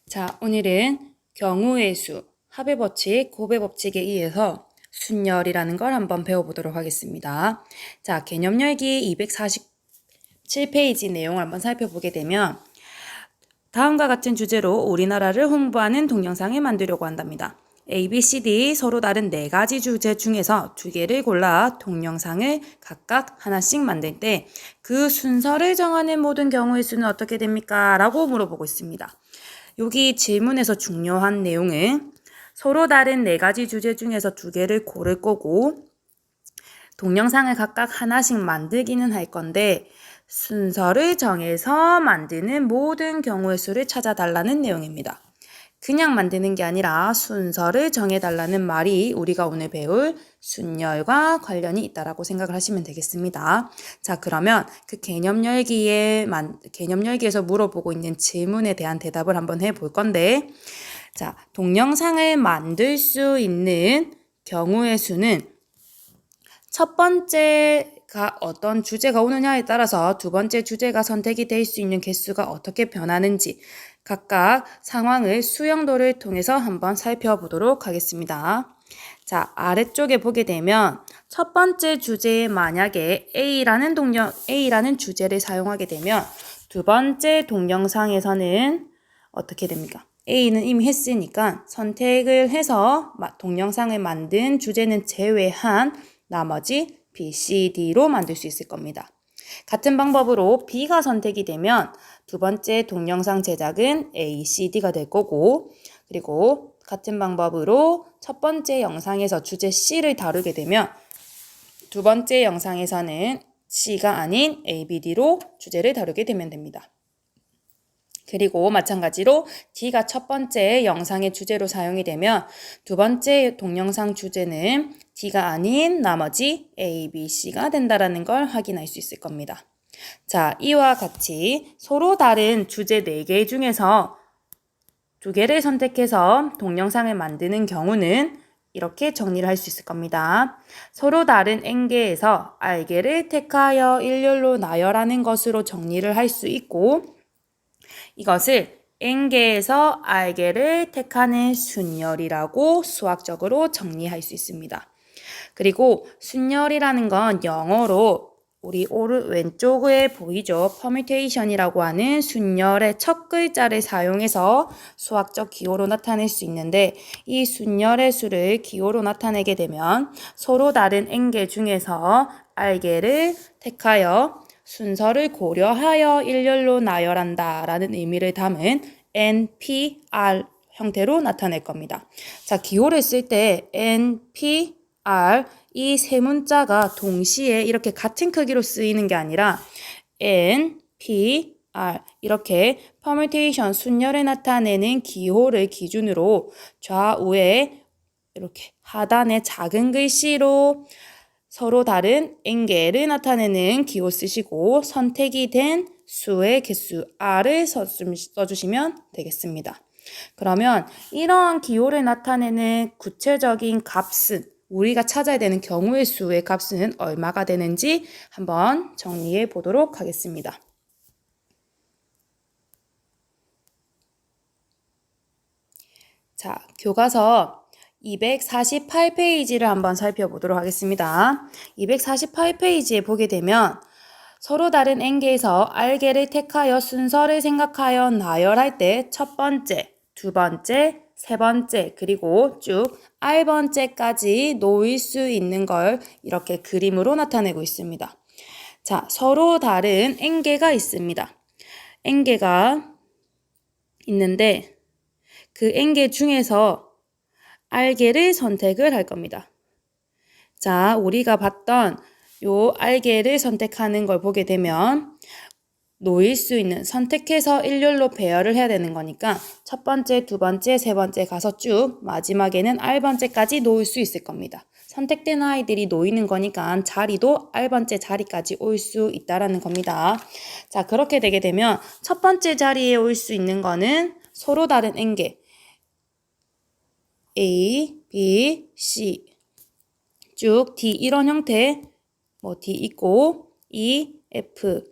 자, 오늘은 경우의 수, 합의 법칙, 곱의 법칙에 의해서 순열이라는 걸 한번 배워보도록 하겠습니다. 자, 개념 열기 247페이지 내용을 한번 살펴보게 되면 다음과 같은 주제로 우리나라를 홍보하는 동영상을 만들려고 한답니다. A, B, C, D 서로 다른 4가지 주제 중에서 2개를 골라 동영상을 각각 하나씩 만들 때 그 순서를 정하는 모든 경우의 수는 어떻게 됩니까? 라고 물어보고 있습니다. 여기 질문에서 중요한 내용은 서로 다른 4가지 주제 중에서 2개를 고를 거고 동영상을 각각 하나씩 만들기는 할 건데 순서를 정해서 만드는 모든 경우의 수를 찾아달라는 내용입니다. 그냥 만드는 게 아니라 순서를 정해달라는 말이 우리가 오늘 배울 순열과 관련이 있다라고 생각을 하시면 되겠습니다. 자, 그러면 그 개념 열기에서 물어보고 있는 질문에 대한 대답을 한번 해볼 건데, 자, 동영상을 만들 수 있는 경우의 수는 첫 번째가 어떤 주제가 오느냐에 따라서 두 번째 주제가 선택이 될 수 있는 개수가 어떻게 변하는지 각각 상황의 수용도를 통해서 한번 살펴보도록 하겠습니다. 자, 아래쪽에 보게 되면 첫 번째 주제에 만약에 A라는 주제를 사용하게 되면 두 번째 동영상에서는 어떻게 됩니까? A는 이미 했으니까 선택을 해서 동영상을 만든 주제는 제외한 나머지 B, C, D로 만들 수 있을 겁니다. 같은 방법으로 B가 선택이 되면 두 번째 동영상 제작은 A, C, D가 될 거고, 그리고 같은 방법으로 첫 번째 영상에서 주제 C를 다루게 되면 두 번째 영상에서는 C가 아닌 A, B, D로 주제를 다루게 되면 됩니다. 그리고 마찬가지로 D가 첫 번째 영상의 주제로 사용이 되면 두 번째 동영상 주제는 D가 아닌 나머지 A, B, C가 된다는 걸 확인할 수 있을 겁니다. 자, 이와 같이 서로 다른 주제 4개 중에서 2개를 선택해서 동영상을 만드는 경우는 이렇게 정리를 할 수 있을 겁니다. 서로 다른 N개에서 R개를 택하여 일렬로 나열하는 것으로 정리를 할 수 있고 이것을 N개에서 R개를 택하는 순열이라고 수학적으로 정리할 수 있습니다. 그리고 순열이라는 건 영어로 우리 왼쪽에 보이죠? permutation이라고 하는 순열의 첫 글자를 사용해서 수학적 기호로 나타낼 수 있는데 이 순열의 수를 기호로 나타내게 되면 서로 다른 N개 중에서 R개를 택하여 순서를 고려하여 일렬로 나열한다 라는 의미를 담은 NPR 형태로 나타낼 겁니다. 자, 기호를 쓸 때 NPR 이 세 문자가 동시에 이렇게 같은 크기로 쓰이는 게 아니라 NPR 이렇게 permutation 순열을 나타내는 기호를 기준으로 좌우에 이렇게 하단에 작은 글씨로 서로 다른 N개를 나타내는 기호 쓰시고 선택이 된 수의 개수 R을 써주시면 되겠습니다. 그러면 이러한 기호를 나타내는 구체적인 값은 우리가 찾아야 되는 경우의 수의 값은 얼마가 되는지 한번 정리해 보도록 하겠습니다. 자, 교과서 248페이지를 한번 살펴보도록 하겠습니다. 248페이지에 보게 되면 서로 다른 N개에서 R개를 택하여 순서를 생각하여 나열할 때 첫 번째, 두 번째, 세 번째, 그리고 쭉 R번째까지 놓을 수 있는 걸 이렇게 그림으로 나타내고 있습니다. 자, 서로 다른 N개가 있습니다. N개가 있는데 그 N개 중에서 R개를 선택을 할 겁니다. 자, 우리가 봤던 요 R개를 선택하는 걸 보게 되면 놓일 수 있는 선택해서 일렬로 배열을 해야 되는 거니까 첫 번째, 두 번째, 세 번째 가서 쭉 마지막에는 R번째까지 놓을 수 있을 겁니다. 선택된 아이들이 놓이는 거니까 자리도 R번째 자리까지 올 수 있다라는 겁니다. 자, 그렇게 되게 되면 첫 번째 자리에 올 수 있는 거는 서로 다른 N개 A, B, C 쭉 D 이런 형태 D 있고 E, F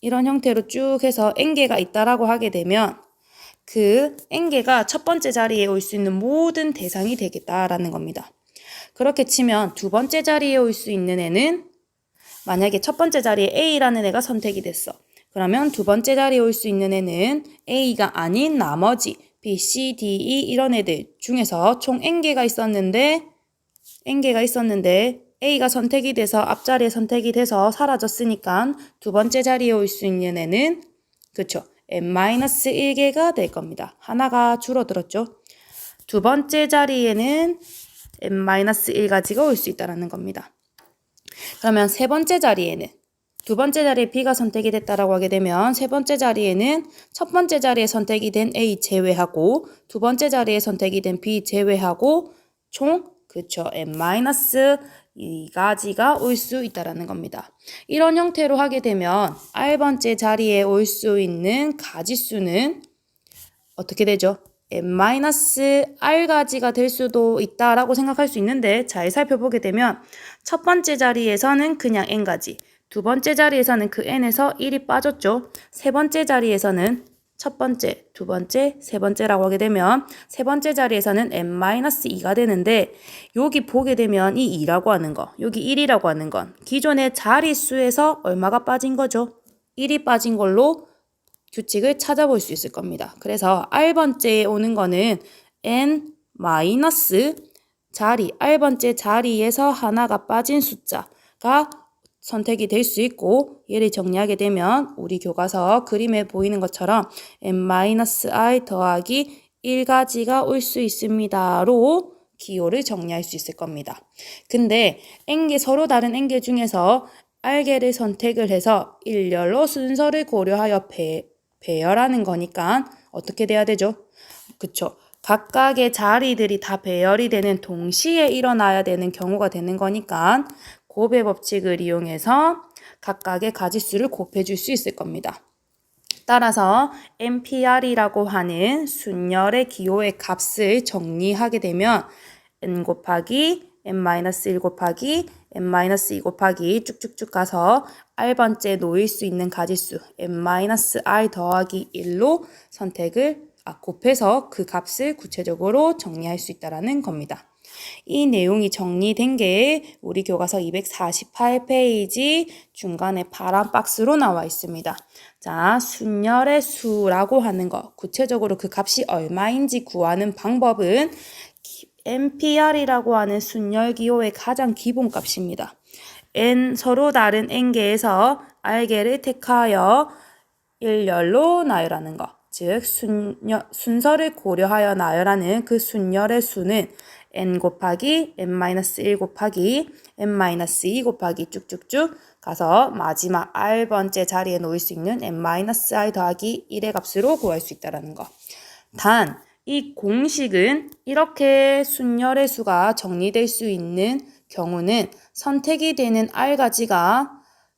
이런 형태로 쭉 해서 N개가 있다라고 하게 되면 그 n개가 첫 번째 자리에 올 수 있는 모든 대상이 되겠다라는 겁니다. 그렇게 치면 두 번째 자리에 올 수 있는 애는 만약에 첫 번째 자리에 A라는 애가 선택이 됐어. 그러면 두 번째 자리에 올 수 있는 애는 A가 아닌 나머지 B, C, D, E 이런 애들 중에서 총 n개가 있었는데 A가 선택이 돼서 앞자리에 선택이 돼서 사라졌으니까 두 번째 자리에 올 수 있는 애는 그쵸? n-1개가 될 겁니다. 하나가 줄어들었죠. 두 번째 자리에는 n-1가지가 올 수 있다는 겁니다. 그러면 세 번째 자리에는 두 번째 자리에 B가 선택이 됐다라고 하게 되면 세 번째 자리에는 첫 번째 자리에 선택이 된 A 제외하고 두 번째 자리에 선택이 된 B 제외하고 총 그쵸 n-2가지가 올 수 있다라는 겁니다. 이런 형태로 하게 되면 R번째 자리에 올 수 있는 가지수는 어떻게 되죠? n-r가지가 될 수도 있다라고 생각할 수 있는데 잘 살펴보게 되면 첫 번째 자리에서는 그냥 n가지, 두 번째 자리에서는 그 n에서 1이 빠졌죠. 세 번째 자리에서는 첫 번째, 두 번째, 세 번째라고 하게 되면 세 번째 자리에서는 n-2가 되는데 여기 보게 되면 이 2라고 하는 거, 여기 1이라고 하는 건 기존의 자릿수에서 얼마가 빠진 거죠? 1이 빠진 걸로 규칙을 찾아볼 수 있을 겁니다. 그래서 R번째에 오는 거는 n 자리, R번째 자리에서 하나가 빠진 숫자가 선택이 될 수 있고 얘를 정리하게 되면 우리 교과서 그림에 보이는 것처럼 n-i 더하기 1가지가 올 수 있습니다로 기호를 정리할 수 있을 겁니다. 근데 n개 서로 다른 n개 중에서 R개를 선택을 해서 일렬로 순서를 고려하여 배열하는 거니까 어떻게 돼야 되죠? 그쵸? 각각의 자리들이 다 배열이 되는 동시에 일어나야 되는 경우가 되는 거니까 곱의 법칙을 이용해서 각각의 가지수를 곱해줄 수 있을 겁니다. 따라서 NPR이라고 하는 순열의 기호의 값을 정리하게 되면 n 곱하기 n-1 곱하기 n-2 곱하기 쭉쭉쭉 가서 R번째에 놓일 수 있는 가지수 n-r 더하기 1로 곱해서 그 값을 구체적으로 정리할 수 있다는 겁니다. 이 내용이 정리된 게 우리 교과서 248페이지 중간에 파란 박스로 나와 있습니다. 자, 순열의 수라고 하는 거, 구체적으로 그 값이 얼마인지 구하는 방법은 NPR이라고 하는 순열 기호의 가장 기본 값입니다. 서로 다른 n개에서 r개를 택하여 일렬로 나열하는 거, 즉 순서를 고려하여 나열하는 그 순열의 수는 n 곱하기 n-1 곱하기 n-2 곱하기 쭉쭉쭉 가서 마지막 r번째 자리에 놓일 수 있는 n-r 더하기 1의 값으로 구할 수 있다는 거. 단, 이 공식은 이렇게 순열의 수가 정리될 수 있는 경우는 선택이 되는 r가지가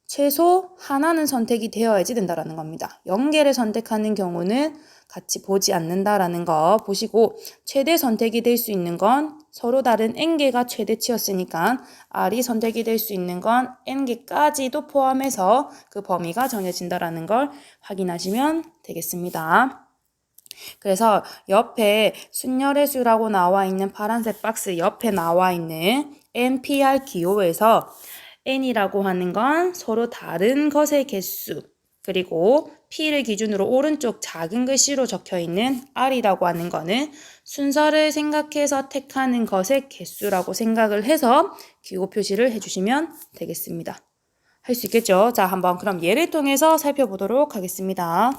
최소 하나는 선택이 되어야지 된다는 겁니다. 0개를 선택하는 경우는 같이 보지 않는다라는 거 보시고 최대 선택이 될 수 있는 건 서로 다른 n개가 최대치였으니까 r이 선택이 될 수 있는 건 n개까지도 포함해서 그 범위가 정해진다라는 걸 확인하시면 되겠습니다. 그래서 옆에 순열의 수라고 나와 있는 파란색 박스 옆에 나와 있는 NPR 기호에서 n이라고 하는 건 서로 다른 것의 개수, 그리고 P를 기준으로 오른쪽 작은 글씨로 적혀있는 R이라고 하는 거는 순서를 생각해서 택하는 것의 개수라고 생각을 해서 기호 표시를 해주시면 되겠습니다. 할 수 있겠죠? 자, 한번 그럼 예를 통해서 살펴보도록 하겠습니다.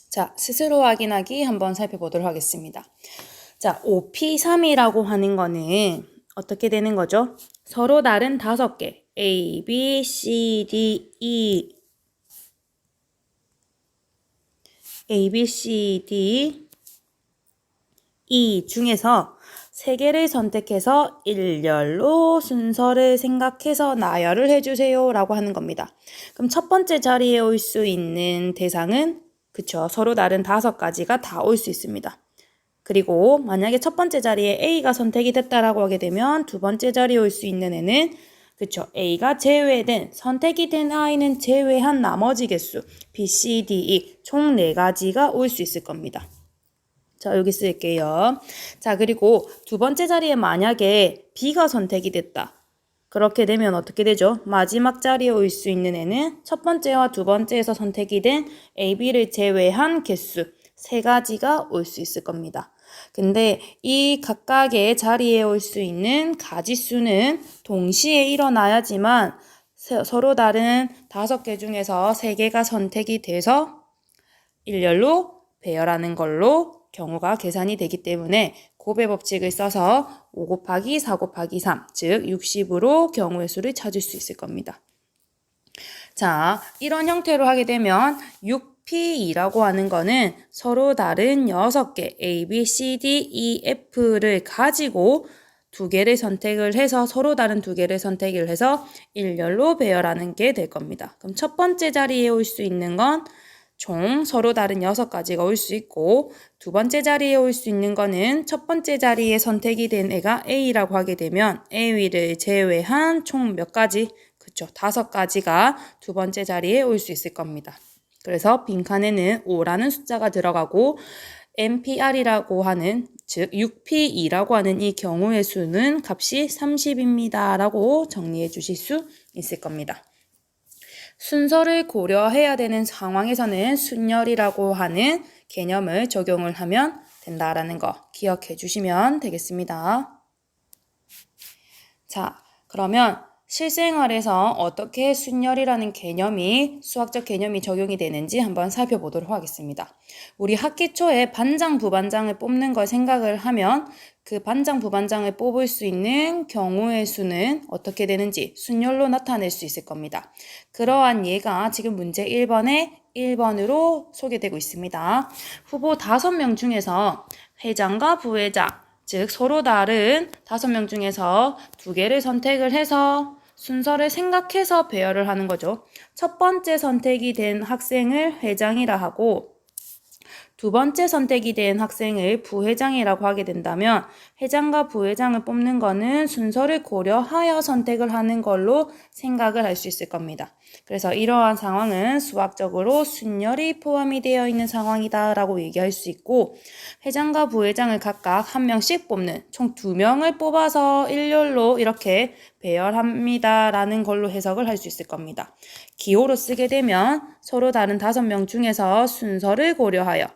자, 스스로 확인하기 한번 살펴보도록 하겠습니다. 자, OP3이라고 하는 거는 어떻게 되는 거죠? 서로 다른 5개 A, B, C, D, E 중에서 3개를 선택해서 일렬로 순서를 생각해서 나열을 해주세요 라고 하는 겁니다. 그럼 첫 번째 자리에 올 수 있는 대상은 그쵸, 서로 다른 5가지가 다 올 수 있습니다. 그리고 만약에 첫 번째 자리에 A가 선택이 됐다라고 하게 되면 두 번째 자리에 올 수 있는 애는 그쵸? A가 제외된, 선택이 된 I는 제외한 나머지 개수 B, C, D, E 총 4가지가 올 수 있을 겁니다. 자, 여기 쓸게요. 자, 그리고 두 번째 자리에 만약에 B가 선택이 됐다. 그렇게 되면 어떻게 되죠? 마지막 자리에 올 수 있는 애는 첫 번째와 두 번째에서 선택이 된 A, B를 제외한 개수 3가지가 올 수 있을 겁니다. 근데 이 각각의 자리에 올 수 있는 가지수는 동시에 일어나야지만 서로 다른 5개 중에서 3개가 선택이 돼서 일렬로 배열하는 걸로 경우가 계산이 되기 때문에 곱의 법칙을 써서 5 곱하기 4 곱하기 3, 즉 60으로 경우의 수를 찾을 수 있을 겁니다. 자, 이런 형태로 하게 되면 6P2라고 하는 거는 서로 다른 6개 A, B, C, D, E, F를 가지고 두 개를 선택을 해서 서로 다른 두 개를 선택을 해서 일렬로 배열하는 게 될 겁니다. 그럼 첫 번째 자리에 올 수 있는 건 총 서로 다른 6가지가 올 수 있고 두 번째 자리에 올 수 있는 거는 첫 번째 자리에 선택이 된 애가 A라고 하게 되면 A를 제외한 총 몇 가지? 그쵸, 5가지가 두 번째 자리에 올 수 있을 겁니다. 그래서 빈칸에는 5라는 숫자가 들어가고 NPR이라고 하는 즉 6P2라고 하는 이 경우의 수는 값이 30입니다 라고 정리해 주실 수 있을 겁니다. 순서를 고려해야 되는 상황에서는 순열이라고 하는 개념을 적용을 하면 된다라는 거 기억해 주시면 되겠습니다. 자, 그러면 실생활에서 어떻게 순열이라는 개념이 수학적 개념이 적용이 되는지 한번 살펴보도록 하겠습니다. 우리 학기 초에 반장, 부반장을 뽑는 걸 생각을 하면 그 반장, 부반장을 뽑을 수 있는 경우의 수는 어떻게 되는지 순열로 나타낼 수 있을 겁니다. 그러한 예가 지금 문제 1번으로 소개되고 있습니다. 후보 5명 중에서 회장과 부회장, 즉 서로 다른 5명 중에서 2개를 선택을 해서 순서를 생각해서 배열을 하는 거죠. 첫 번째 선택이 된 학생을 회장이라 하고 두 번째 선택이 된 학생을 부회장이라고 하게 된다면 회장과 부회장을 뽑는 거는 순서를 고려하여 선택을 하는 걸로 생각을 할 수 있을 겁니다. 그래서 이러한 상황은 수학적으로 순열이 포함이 되어 있는 상황이다 라고 얘기할 수 있고 회장과 부회장을 각각 1명씩 뽑는 총 2명을 뽑아서 일렬로 이렇게 배열합니다 라는 걸로 해석을 할 수 있을 겁니다. 기호로 쓰게 되면 서로 다른 5명 중에서 순서를 고려하여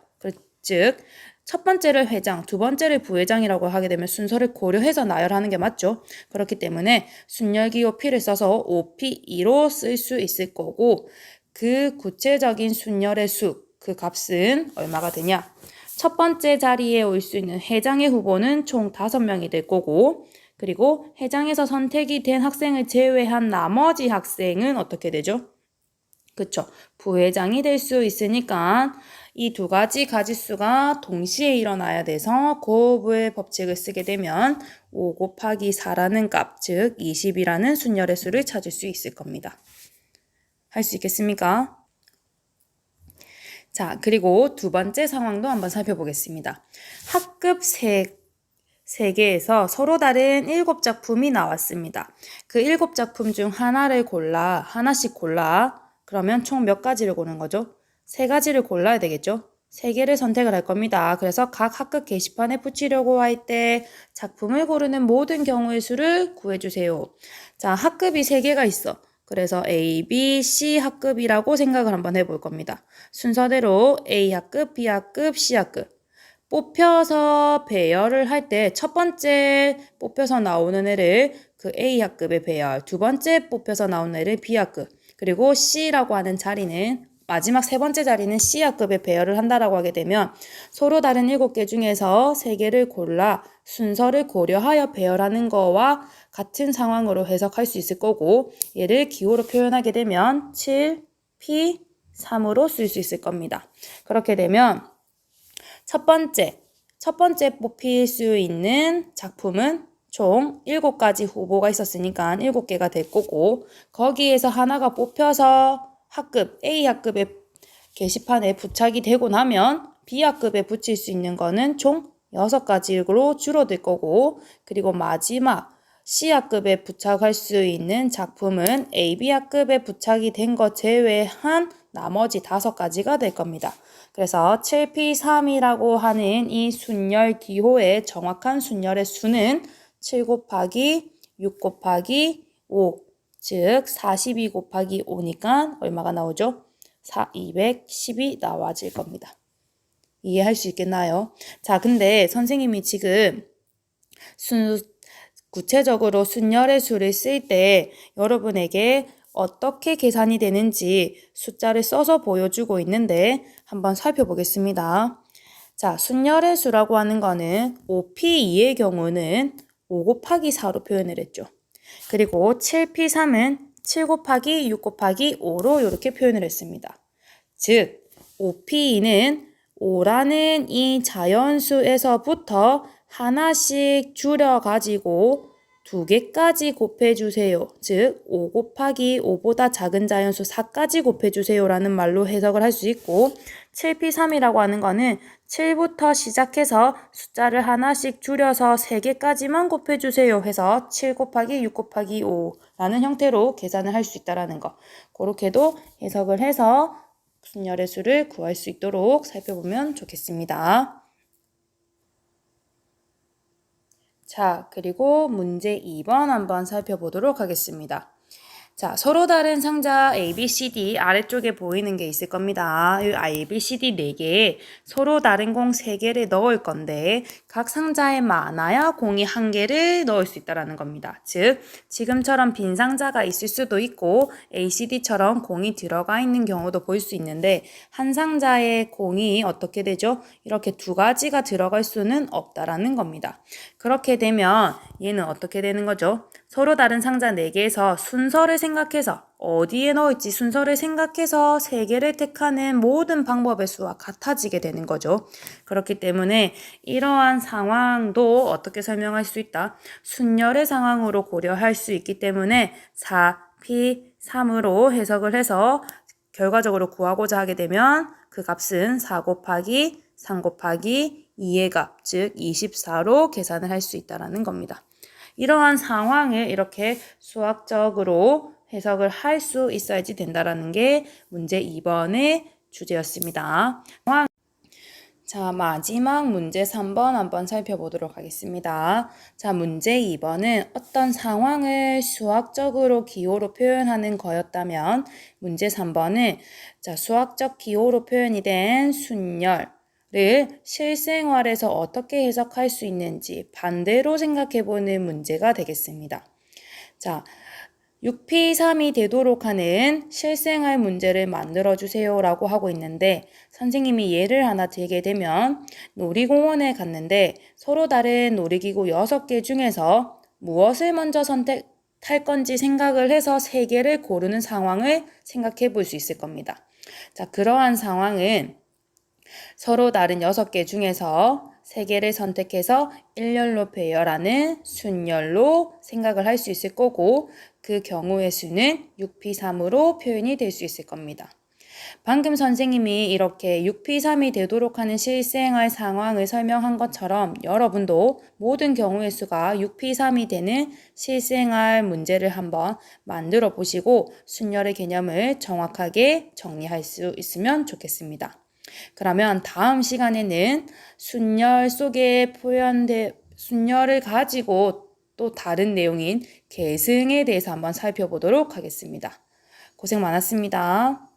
즉 첫 번째를 회장, 두 번째를 부회장이라고 하게 되면 순서를 고려해서 나열하는 게 맞죠. 그렇기 때문에 순열기호 P를 써서 5P2로 쓸 수 있을 거고 그 구체적인 순열의 수, 그 값은 얼마가 되냐? 첫 번째 자리에 올 수 있는 회장의 후보는 총 5명이 될 거고 그리고 회장에서 선택이 된 학생을 제외한 나머지 학생은 어떻게 되죠? 그쵸. 부회장이 될 수 있으니까 이 2가지 가지수가 동시에 일어나야 돼서 곱의 법칙을 쓰게 되면 5 곱하기 4라는 값, 즉 20이라는 순열의 수를 찾을 수 있을 겁니다. 할 수 있겠습니까? 자, 그리고 두 번째 상황도 한번 살펴보겠습니다. 학급 3개에서 서로 다른 7작품이 나왔습니다. 그 7작품 중 하나씩 골라. 그러면 총 몇 가지를 고르는 거죠? 3가지를 골라야 되겠죠? 3개를 선택을 할 겁니다. 그래서 각 학급 게시판에 붙이려고 할 때 작품을 고르는 모든 경우의 수를 구해주세요. 자, 학급이 3개가 있어. 그래서 A, B, C 학급이라고 생각을 한번 해볼 겁니다. 순서대로 A 학급, B 학급, C 학급. 뽑혀서 배열을 할 때 첫 번째 뽑혀서 나오는 애를 그 A 학급의 배열, 두 번째 뽑혀서 나오는 애를 B 학급, 그리고 C라고 하는 자리는 마지막 3번째 자리는 C학급에 배열을 한다라고 하게 되면 서로 다른 7개 중에서 3개를 골라 순서를 고려하여 배열하는 거와 같은 상황으로 해석할 수 있을 거고 얘를 기호로 표현하게 되면 7P 3으로 쓸 수 있을 겁니다. 그렇게 되면 첫 번째 뽑힐 수 있는 작품은 총 7가지 후보가 있었으니까 7개가 될 거고 거기에서 하나가 뽑혀서 학급 A학급의 게시판에 부착이 되고 나면 B학급에 붙일 수 있는 거는 총 6가지로 줄어들 거고 그리고 마지막 C학급에 부착할 수 있는 작품은 AB학급에 부착이 된 것 제외한 나머지 5가지가 될 겁니다. 그래서 7P3이라고 하는 이 순열 기호의 정확한 순열의 수는 7 곱하기 6 곱하기 5, 즉 42 곱하기 5니까 얼마가 나오죠? 210이 나와질 겁니다. 이해할 수 있겠나요? 자, 근데 선생님이 지금 구체적으로 순열의 수를 쓸 때 여러분에게 어떻게 계산이 되는지 숫자를 써서 보여주고 있는데 한번 살펴보겠습니다. 자, 순열의 수라고 하는 거는 5P2의 경우는 5 곱하기 4로 표현을 했죠. 그리고 7P3은 7 곱하기 6 곱하기 5로 이렇게 표현을 했습니다. 즉, 5P2는 5라는 이 자연수에서부터 하나씩 줄여가지고 2개까지 곱해주세요. 즉, 5 곱하기 5보다 작은 자연수 4까지 곱해주세요 라는 말로 해석을 할 수 있고, 7P3이라고 하는 거는 7부터 시작해서 숫자를 하나씩 줄여서 3개까지만 곱해주세요 해서 7 곱하기 6 곱하기 5라는 형태로 계산을 할 수 있다는 거. 그렇게도 해석을 해서 순열의 수를 구할 수 있도록 살펴보면 좋겠습니다. 자, 그리고 문제 2번 한번 살펴보도록 하겠습니다. 자, 서로 다른 상자 A, B, C, D 아래쪽에 보이는 게 있을 겁니다. 이 A, B, C, D 4개, 서로 다른 공 3개를 넣을 건데 각 상자에 많아야 공이 1개를 넣을 수 있다는 겁니다. 즉, 지금처럼 빈 상자가 있을 수도 있고 A, C, D처럼 공이 들어가 있는 경우도 볼 수 있는데 한 상자에 공이 어떻게 되죠? 이렇게 2가지가 들어갈 수는 없다라는 겁니다. 그렇게 되면 얘는 어떻게 되는 거죠? 서로 다른 상자 4개에서 순서를 생각해서 어디에 넣을지 순서를 생각해서 3개를 택하는 모든 방법의 수와 같아지게 되는 거죠. 그렇기 때문에 이러한 상황도 어떻게 설명할 수 있다? 순열의 상황으로 고려할 수 있기 때문에 4P3으로 해석을 해서 결과적으로 구하고자 하게 되면 그 값은 4 곱하기 3 곱하기 2의 값, 즉 24로 계산을 할 수 있다는 겁니다. 이러한 상황을 이렇게 수학적으로 해석을 할 수 있어야지 된다는 게 문제 2번의 주제였습니다. 자, 마지막 문제 3번 한번 살펴보도록 하겠습니다. 자, 문제 2번은 어떤 상황을 수학적으로 기호로 표현하는 거였다면 문제 3번은 자, 수학적 기호로 표현이 된 순열 를 실생활에서 어떻게 해석할 수 있는지 반대로 생각해보는 문제가 되겠습니다. 자, 6P3이 되도록 하는 실생활 문제를 만들어주세요 라고 하고 있는데 선생님이 예를 하나 들게 되면 놀이공원에 갔는데 서로 다른 놀이기구 6개 중에서 무엇을 먼저 선택할 건지 생각을 해서 3개를 고르는 상황을 생각해 볼 수 있을 겁니다. 자, 그러한 상황은 서로 다른 6개 중에서 3개를 선택해서 일렬로 배열하는 순열로 생각을 할 수 있을 거고 그 경우의 수는 6P3으로 표현이 될 수 있을 겁니다. 방금 선생님이 이렇게 6P3이 되도록 하는 실생활 상황을 설명한 것처럼 여러분도 모든 경우의 수가 6P3이 되는 실생활 문제를 한번 만들어 보시고 순열의 개념을 정확하게 정리할 수 있으면 좋겠습니다. 그러면 다음 시간에는 순열 속에 순열을 가지고 또 다른 내용인 계승에 대해서 한번 살펴보도록 하겠습니다. 고생 많았습니다.